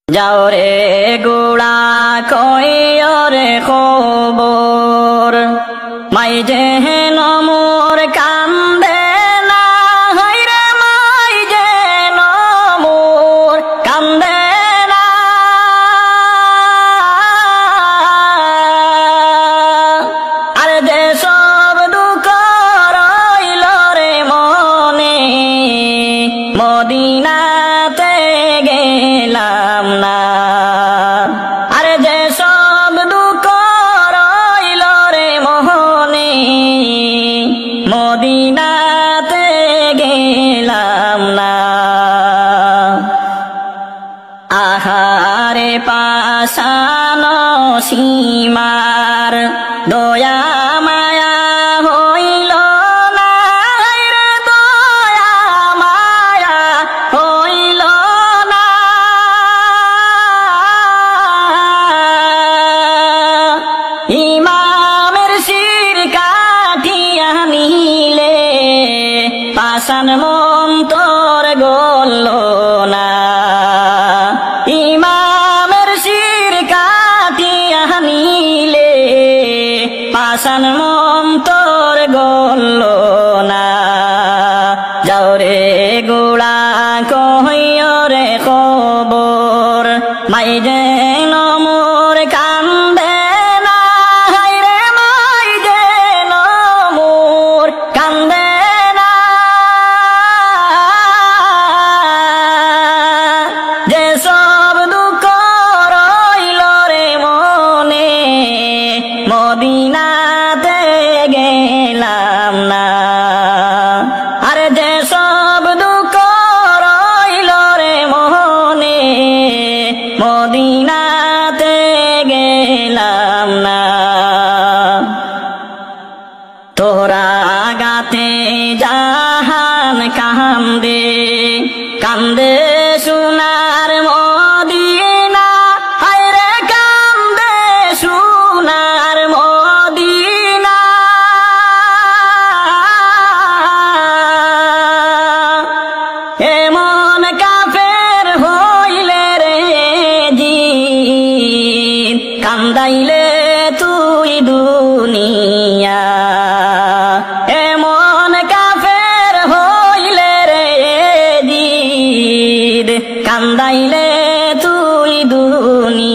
যাও রে গোড়া কইও রে খবর মাই যে নমর কান্দে না হাইরে মাই যে নমর কান্দে না আর যে সব দুঃখ রইল রে মনে মদিনাতে গেলাম না আর যে সব দুঃখ রইল রে মোহনে মদিনাতে গেলাম না আহারে পাশানো সীমার দয়া মায়া হইল না রে দয়া মায়া হইল না ইমামের শির কাটিয়া নিলে পাশান মন তোর গল না ইমামের শির কাটিয়া নিলে পাশান মন তোর গল না যাও রে গোড়া কইও রে খবর মাই যে নমর কান্দে না হাইরে মাই যে নমর কান্দে না যে সব দুঃখ রইল রে মনে মদিনাতে গেলাম না আর যে সব দুঃখ রইল রে মনে মদিনাতে গেলাম না তোরা গাতে জাহান কান্দে কান্দে সোনার মদিনা হায়রে কান্দে সোনার মদিনা এমন কাফের হইলে রে জিন কান্দাইলে তুই দুনিয়া এমন কাফের হইলে রে জিদ কান্দাইলে তুই দুনিয়া